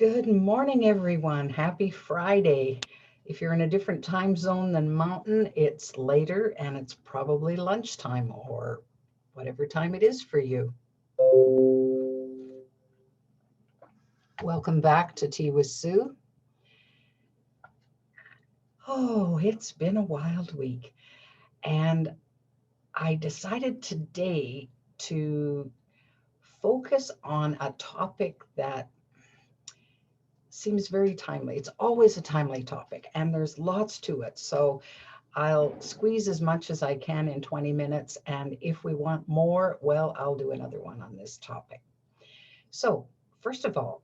Good morning, everyone. Happy Friday. If you're in a different time zone than Mountain, it's later and it's probably lunchtime or whatever time it is for you. Welcome back to Tea with Sue. Oh, it's been a wild week. And I decided today to focus on a topic that seems very timely. It's always a timely topic, and there's lots to it. So I'll squeeze as much as I can in 20 minutes. And if we want more, well, I'll do another one on this topic. So first of all,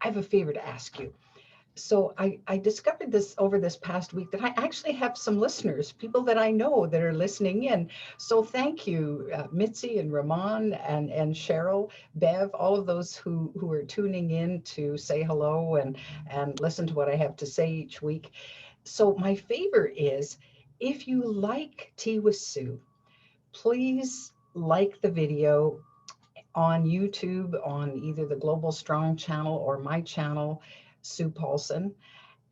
I have a favor to ask you. So I discovered this over this past week that I actually have some listeners, people that I know that are listening in. So thank you, Mitzi and Ramon and Cheryl, Bev, all of those who are tuning in to say hello and listen to what I have to say each week. So my favor is, if you like Tea with Sue, please like the video on YouTube on either the Global Strong channel or my channel, Sue Paulson,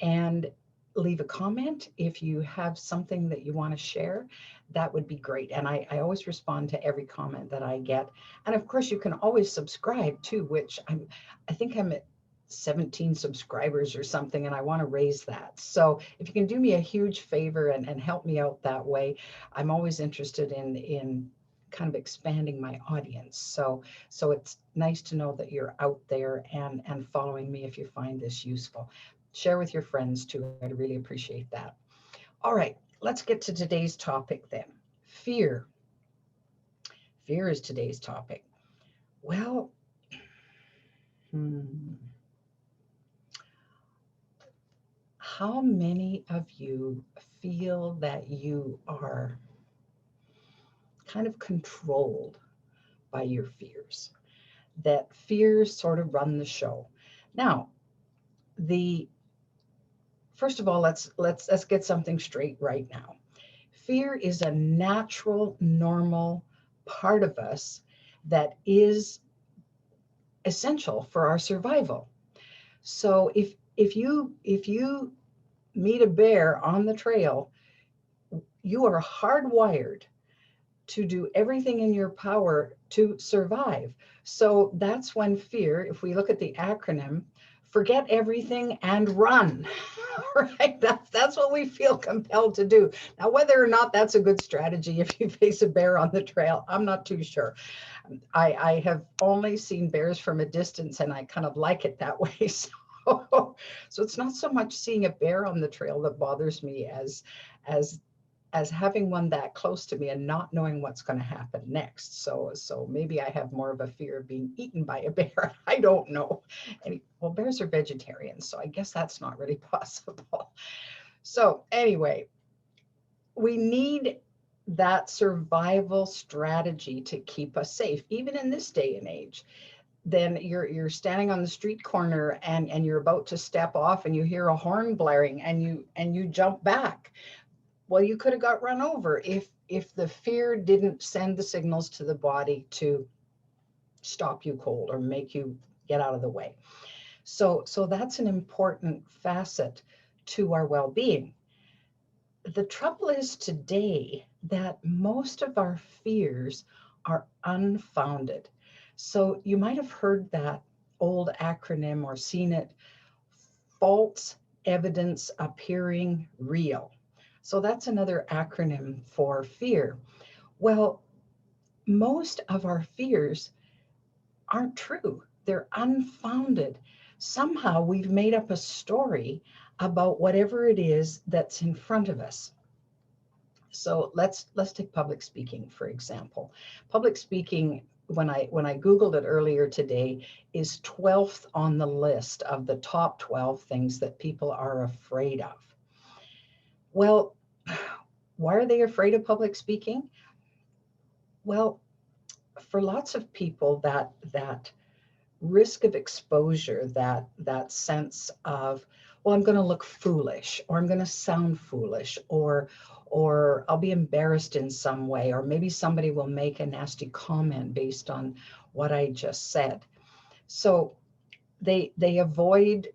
and leave a comment if you have something that you want to share. That would be great. And I always respond to every comment that I get. And of course, you can always subscribe too, which I think I'm at 17 subscribers or something, and I want to raise that. So if you can do me a huge favor and help me out that way, I'm always interested in kind of expanding my audience. So it's nice to know that you're out there and following me if you find this useful. Share with your friends too. I'd really appreciate that. All right, let's get to today's topic then. Fear. Fear is today's topic. Well, how many of you feel that you are kind of controlled by your fears? That fears sort of run the show. Now, first of all, let's get something straight right now. Fear is a natural, normal part of us that is essential for our survival. So if you meet a bear on the trail, you are hardwired to do everything in your power to survive. So that's when fear, if we look at the acronym, forget everything and run, right? That's what we feel compelled to do. Now, whether or not that's a good strategy if you face a bear on the trail, I'm not too sure. I have only seen bears from a distance, and I kind of like it that way. So it's not so much seeing a bear on the trail that bothers me as having one that close to me and not knowing what's going to happen next. So maybe I have more of a fear of being eaten by a bear. I don't know. Well, bears are vegetarians, so I guess that's not really possible. So anyway, we need that survival strategy to keep us safe, even in this day and age. Then you're standing on the street corner and you're about to step off and you hear a horn blaring and you jump back. Well, you could have got run over if the fear didn't send the signals to the body to stop you cold or make you get out of the way. So that's an important facet to our well-being. The trouble is today that most of our fears are unfounded. So you might have heard that old acronym or seen it, false evidence appearing real. So that's another acronym for fear. Well, most of our fears aren't true. They're unfounded. Somehow we've made up a story about whatever it is that's in front of us. So let's take public speaking, for example. Public speaking, when I Googled it earlier today, is 12th on the list of the top 12 things that people are afraid of. Well, why are they afraid of public speaking? Well, for lots of people, that risk of exposure, that sense of, well, I'm going to look foolish, or I'm going to sound foolish, or I'll be embarrassed in some way, or maybe somebody will make a nasty comment based on what I just said. So they avoid,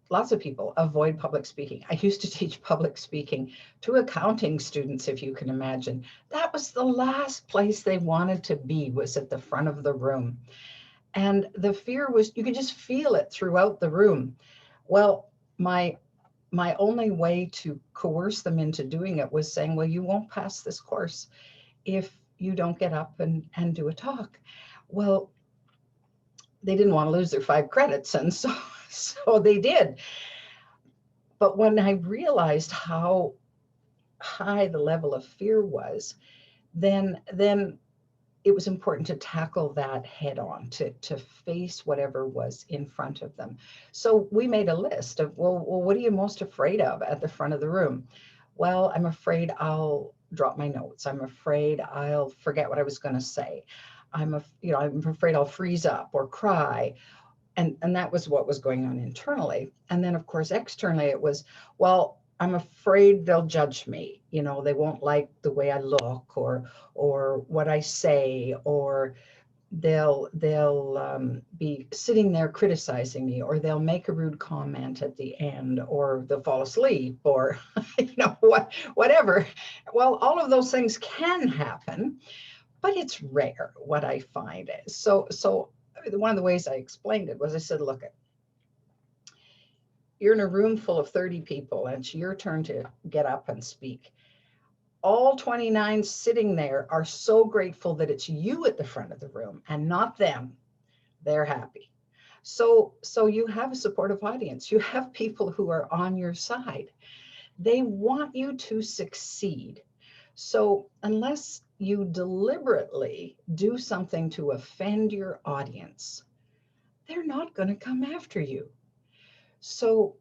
lots of people avoid public speaking. I used to teach public speaking to accounting students, if you can imagine. That was the last place they wanted to be, was at the front of the room. And the fear was, you could just feel it throughout the room. Well, my only way to coerce them into doing it was saying, well, you won't pass this course if you don't get up and do a talk. Well, they didn't want to lose their 5 credits, and so they did. But when I realized how high the level of fear was, then it was important to tackle that head on, to face whatever was in front of them. So we made a list of, well, what are you most afraid of at the front of the room? Well, I'm afraid I'll drop my notes. I'm afraid I'll forget what I was going to say. I'm afraid I'll freeze up or cry. And that was what was going on internally. And then, of course, externally, it was, well, I'm afraid they'll judge me. They won't like the way I look or what I say, or they'll be sitting there criticizing me, or they'll make a rude comment at the end, or they'll fall asleep, or whatever. Well, all of those things can happen, but it's rare, what I find is. So one of the ways I explained it was, I said, look, you're in a room full of 30 people and it's your turn to get up and speak. All 29 sitting there are so grateful that it's you at the front of the room and not them. They're happy. So you have a supportive audience. You have people who are on your side. They want you to succeed. So unless you deliberately do something to offend your audience, they're not going to come after you. So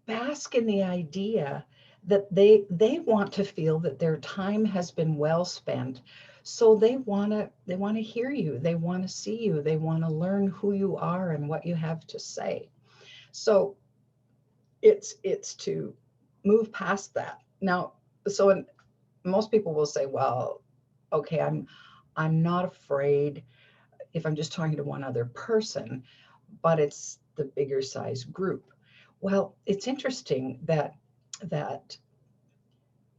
bask in the idea that they want to feel that their time has been well spent. So they want to hear you. They want to see you. They want to learn who you are and what you have to say. So it's to move past that. Now, most people will say, well, okay, I'm not afraid if I'm just talking to one other person, but it's the bigger size group. Well, it's interesting that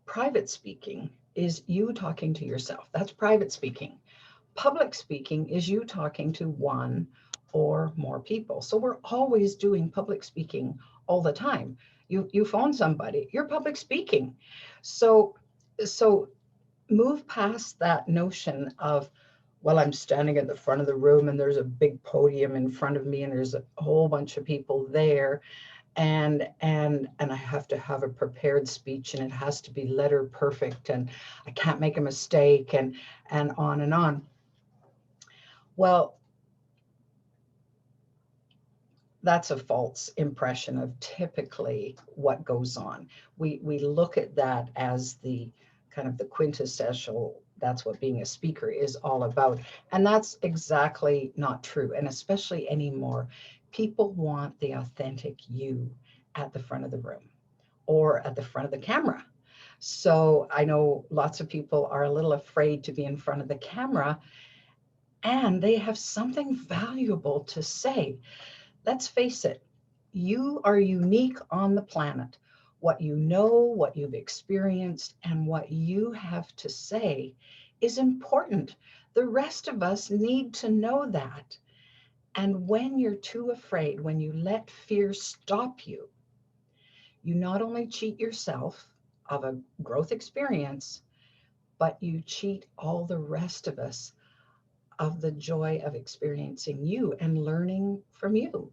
private speaking is you talking to yourself. That's private speaking. Public speaking is you talking to one or more people. So we're always doing public speaking all the time. You phone somebody, you're public speaking. So move past that notion of, well, I'm standing at the front of the room and there's a big podium in front of me and there's a whole bunch of people there, and I have to have a prepared speech and it has to be letter perfect and I can't make a mistake, and on and on. Well, that's a false impression of typically what goes on. We look at that as the kind of the quintessential, that's what being a speaker is all about. And that's exactly not true. And especially anymore, people want the authentic you at the front of the room or at the front of the camera. So I know lots of people are a little afraid to be in front of the camera, and they have something valuable to say. Let's face it, you are unique on the planet. What you know, what you've experienced, and what you have to say is important. The rest of us need to know that. And when you're too afraid, when you let fear stop you, you not only cheat yourself of a growth experience, but you cheat all the rest of us of the joy of experiencing you and learning from you.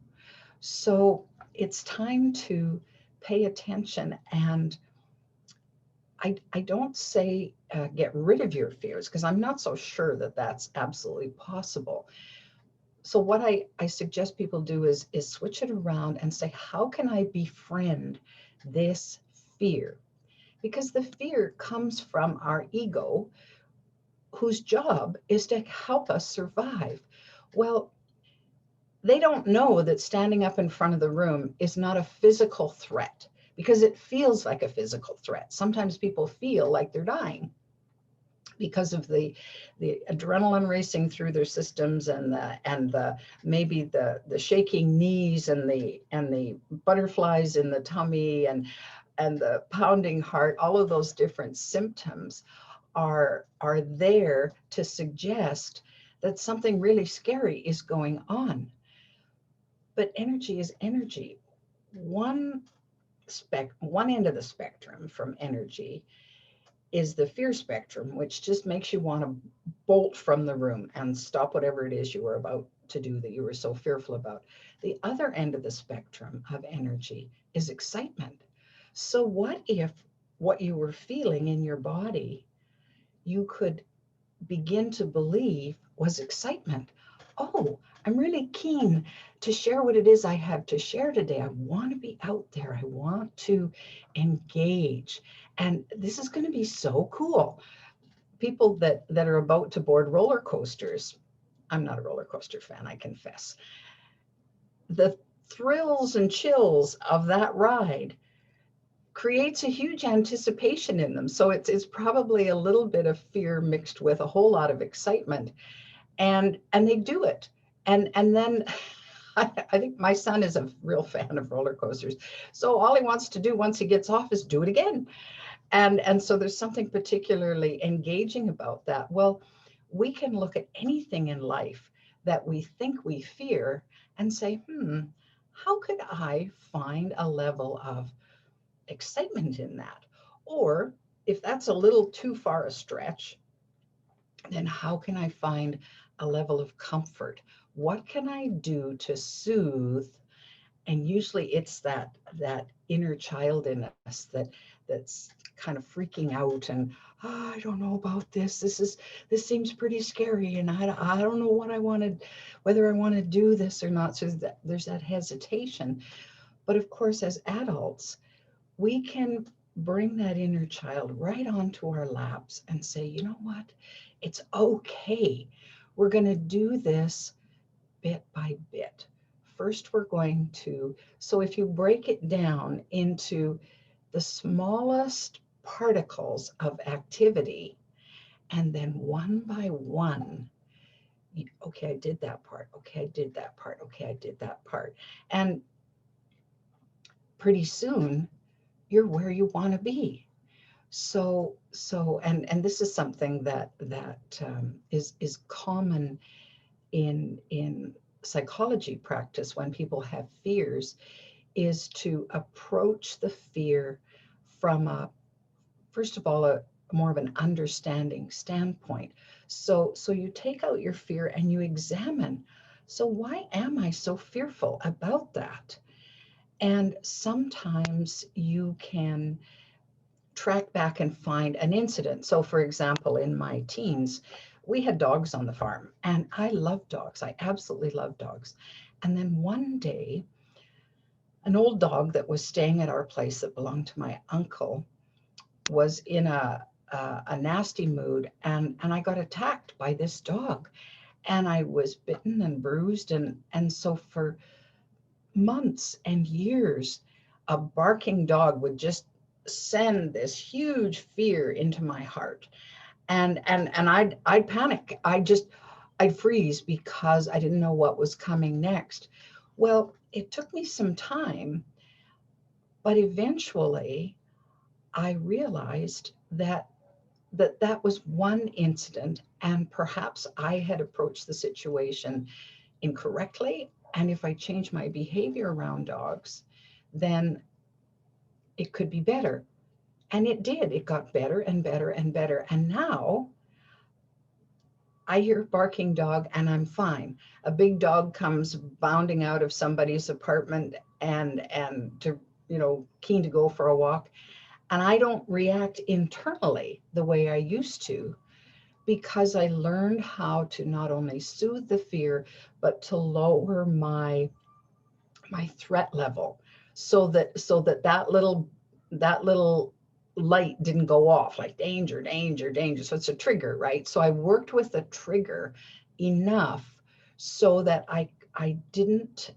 So it's time to pay attention. And I don't say get rid of your fears, because I'm not so sure that that's absolutely possible. So what I suggest people do is switch it around and say, how can I befriend this fear? Because the fear comes from our ego, whose job is to help us survive. Well, they don't know that standing up in front of the room is not a physical threat, because it feels like a physical threat. Sometimes people feel like they're dying. because of the adrenaline racing through their systems, and the maybe the shaking knees, and the butterflies in the tummy, and the pounding heart. All of those different symptoms are there to suggest that something really scary is going on. But energy is energy. One one end of the spectrum from energy is the fear spectrum, which just makes you want to bolt from the room and stop whatever it is you were about to do that you were so fearful about. The other end of the spectrum of energy is excitement. So, what if what you were feeling in your body, you could begin to believe was excitement? Oh, I'm really keen to share what it is I have to share today. I want to be out there. I want to engage. And this is going to be so cool. People that are about to board roller coasters, I'm not a roller coaster fan, I confess. The thrills and chills of that ride creates a huge anticipation in them. So it's probably a little bit of fear mixed with a whole lot of excitement. And they do it. And then I think my son is a real fan of roller coasters. So all he wants to do once he gets off is do it again. And so there's something particularly engaging about that. Well, we can look at anything in life that we think we fear and say, how could I find a level of excitement in that? Or if that's a little too far a stretch, then how can I find a level of comfort? What can I do to soothe? And usually it's that inner child in us that's kind of freaking out, and oh, I don't know about this. This seems pretty scary, and I don't know what I wanted, whether I want to do this or not. So there's that hesitation. But of course, as adults, we can bring that inner child right onto our laps and say, you know what? It's okay. We're going to do this bit by bit. First, we're going to, so if you break it down into the smallest particles of activity, and then one by one, okay, I did that part. Okay, I did that part. Okay, I did that part. And pretty soon, you're where you want to be. And this is something that is common in psychology practice when people have fears, is to approach the fear from first of all, a more of an understanding standpoint. So you take out your fear and you examine, so why am I so fearful about that? And sometimes you can track back and find an incident. So for example, in my teens, we had dogs on the farm, and I love dogs. I absolutely love dogs. And then one day, an old dog that was staying at our place that belonged to my uncle was in a nasty mood, and I got attacked by this dog, and I was bitten and bruised, and so for months and years, a barking dog would just send this huge fear into my heart, and I'd panic. I'd freeze because I didn't know what was coming next. Well, it took me some time, but eventually I realized that was one incident, and perhaps I had approached the situation incorrectly. And if I change my behavior around dogs, then it could be better. And it did. It got better and better and better. And now I hear a barking dog and I'm fine. A big dog comes bounding out of somebody's apartment and to, keen to go for a walk. And I don't react internally the way I used to, because I learned how to not only soothe the fear, but to lower my threat level, so that little light didn't go off, like danger, danger, danger. So it's a trigger, right? So I worked with the trigger enough so that I didn't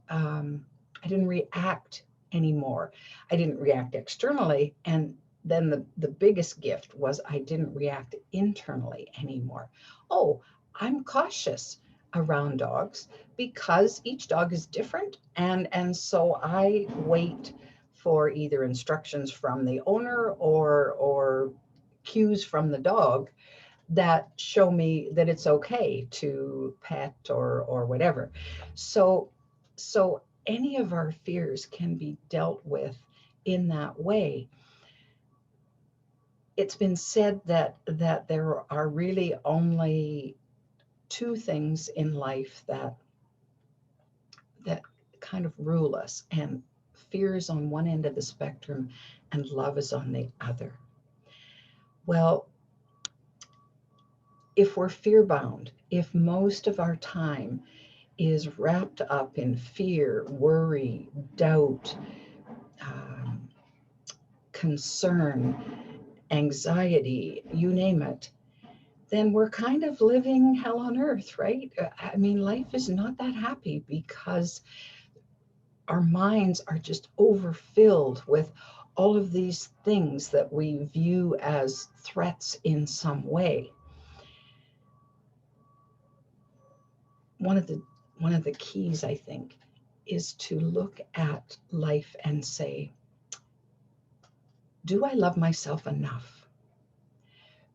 react anymore. I didn't react externally, and then the biggest gift was I didn't react internally anymore. Oh, I'm cautious around dogs because each dog is different. And so I wait for either instructions from the owner or cues from the dog that show me that it's okay to pet or whatever. So so any of our fears can be dealt with in that way. It's been said that there are really only two things in life that kind of rule us, and fear is on one end of the spectrum and love is on the other. Well, if we're fear bound, if most of our time is wrapped up in fear, worry, doubt, um, concern, anxiety, you name it, then we're kind of living hell on earth, right? I mean, life is not that happy because our minds are just overfilled with all of these things that we view as threats in some way. One of the one of the keys, I think, is to look at life and say, do I love myself enough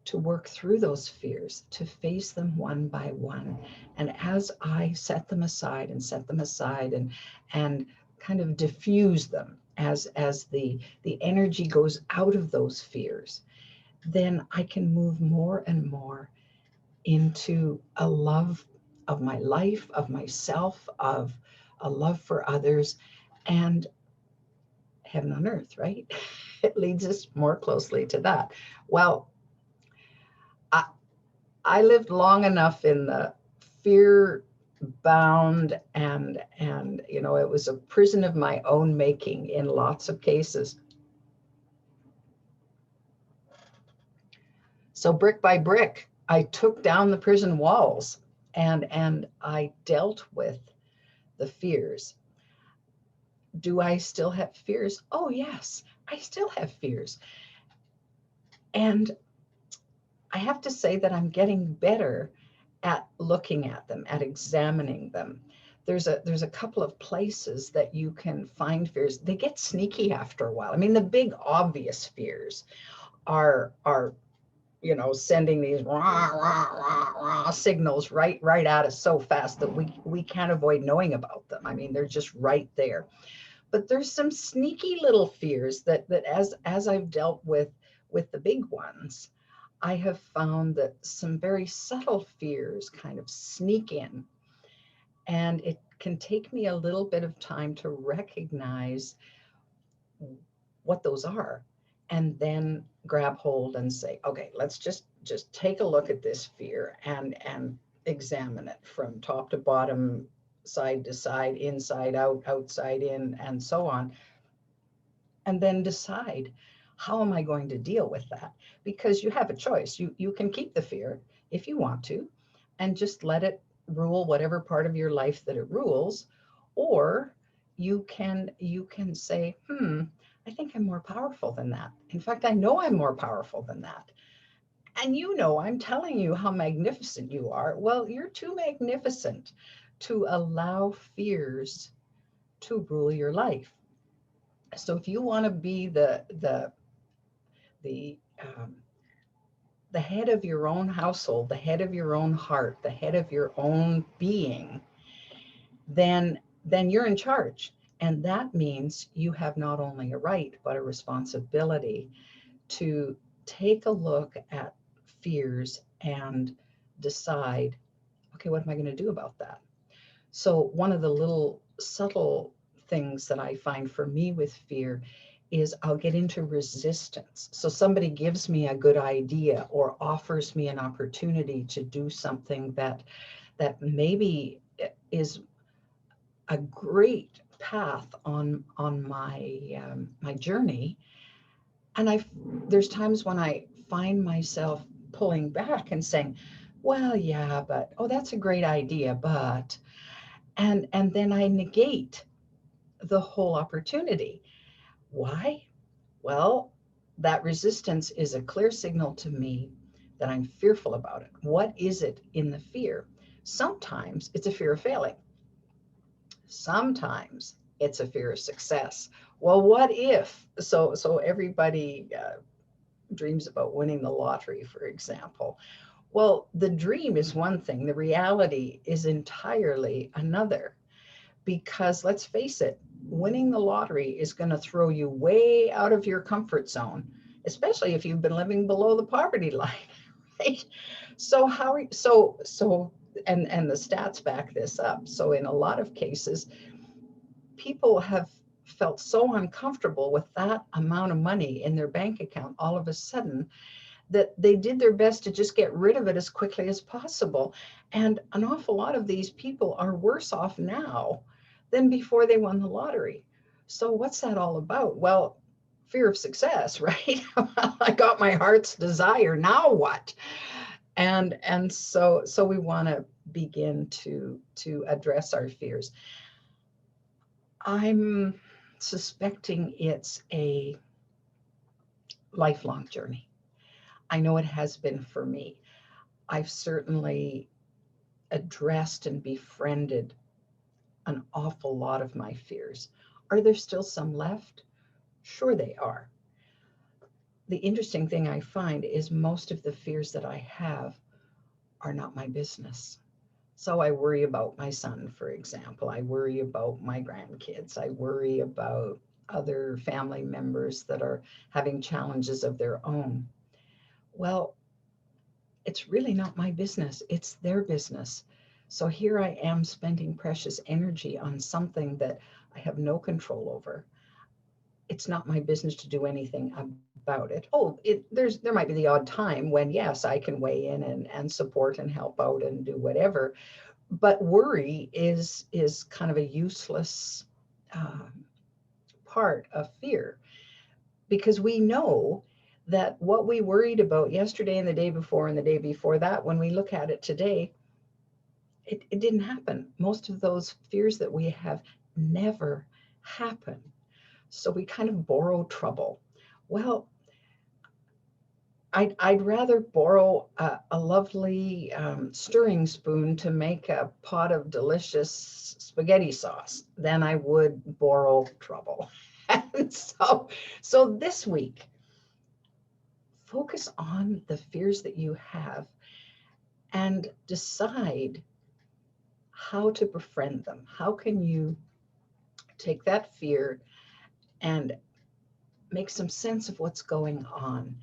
to work through those fears, to face them one by one? And as I set them aside and kind of diffuse them as the energy goes out of those fears, then I can move more and more into a love of my life, of myself, of a love for others, and heaven on earth, right? It leads us more closely to that. Well, I, I lived long enough in the fear bound and it was a prison of my own making in lots of cases. So brick by brick, I took down the prison walls and I dealt with the fears. Do I still have fears? Oh yes, I still have fears. And I have to say that I'm getting better at looking at them, at examining them. There's a couple of places that you can find fears. They get sneaky after a while. I mean, the big obvious fears are sending these rah, rah, rah, rah signals right at us so fast that we can't avoid knowing about them. I mean, they're just right there. But there's some sneaky little fears that as I've dealt with the big ones, I have found that some very subtle fears kind of sneak in, and it can take me a little bit of time to recognize what those are, and then grab hold and say, okay, let's just take a look at this fear and examine it from top to bottom, side to side, inside out, outside in, and so on, and then decide, how am I going to deal with that? Because you have a choice. You can keep the fear if you want to and just let it rule whatever part of your life that it rules, or you can say, I think I'm more powerful than that. In fact, I know I'm more powerful than that. And I'm telling you how magnificent you are. Well, you're too magnificent to allow fears to rule your life. So if you want to be the the head of your own household, the head of your own heart, the head of your own being, then you're in charge. And that means you have not only a right, but a responsibility to take a look at fears and decide, okay, what am I going to do about that? So one of the little subtle things that I find for me with fear is I'll get into resistance. So somebody gives me a good idea or offers me an opportunity to do something that maybe is a great path on my journey. And there's times when I find myself pulling back and saying, well, yeah, but oh, that's a great idea, but and then I negate the whole opportunity. Why? Well, That resistance is a clear signal to me that I'm fearful about it. What is it in the fear? Sometimes it's a fear of failing. Sometimes it's a fear of success. Well, what if? So everybody dreams about winning the lottery, for example. Well, the dream is one thing, the reality is entirely another. Because let's face it, winning the lottery is going to throw you way out of your comfort zone, especially if you've been living below the poverty line, right? So and the stats back this up. So in a lot of cases, people have felt so uncomfortable with that amount of money in their bank account all of a sudden that they did their best to just get rid of it as quickly as possible. And an awful lot of these people are worse off now than before they won the lottery. So what's that all about? Well, fear of success, right? I got my heart's desire. Now what? And so we want to begin to address our fears. I'm suspecting it's a lifelong journey. I know it has been for me. I've certainly addressed and befriended an awful lot of my fears. Are there still some left? Sure, they are. The interesting thing I find is most of the fears that I have are not my business. So I worry about my son, for example. I worry about my grandkids. I worry about other family members that are having challenges of their own. Well, it's really not my business. It's their business. So here I am spending precious energy on something that I have no control over. It's not my business to do anything about it. Oh, there might be the odd time when, yes, I can weigh in and support and help out and do whatever. But worry is kind of a useless uh, part of fear, because we know that what we worried about yesterday and the day before and the day before that, when we look at it today, it didn't happen. Most of those fears that we have never happen. So we kind of borrow trouble. Well, I'd rather borrow a lovely stirring spoon to make a pot of delicious spaghetti sauce than I would borrow trouble. And so this week, focus on the fears that you have and decide how to befriend them. How can you take that fear and make some sense of what's going on,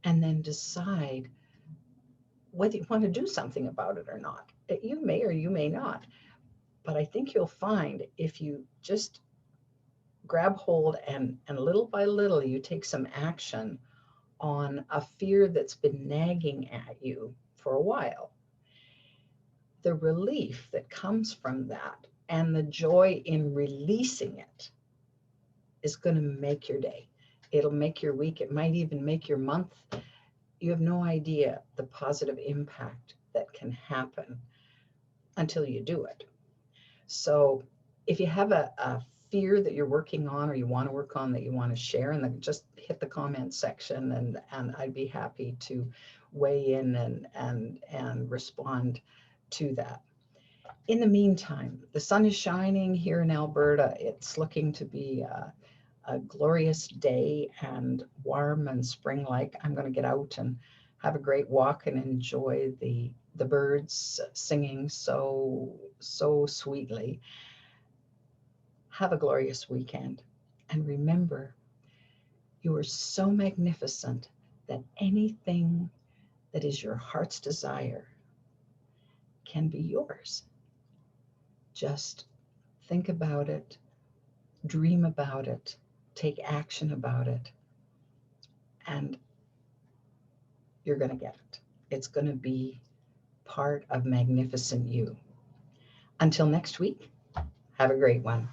and then decide whether you want to do something about it or not. You may or you may not, but I think you'll find if you just grab hold and little by little you take some action on a fear that's been nagging at you for a while, the relief that comes from that and the joy in releasing it is going to make your day. It'll make your week. It might even make your month. You have no idea the positive impact that can happen until you do it. So if you have a fear that you're working on or you want to work on that you want to share, and then just hit the comment section and I'd be happy to weigh in and respond to that. In the meantime, the sun is shining here in Alberta. It's looking to be a glorious day and warm and spring-like. I'm going to get out and have a great walk and enjoy the birds singing so sweetly. Have a glorious weekend. And remember, you are so magnificent that anything that is your heart's desire can be yours. Just think about it, dream about it, take action about it, and you're going to get it. It's going to be part of magnificent you. Until next week, have a great one.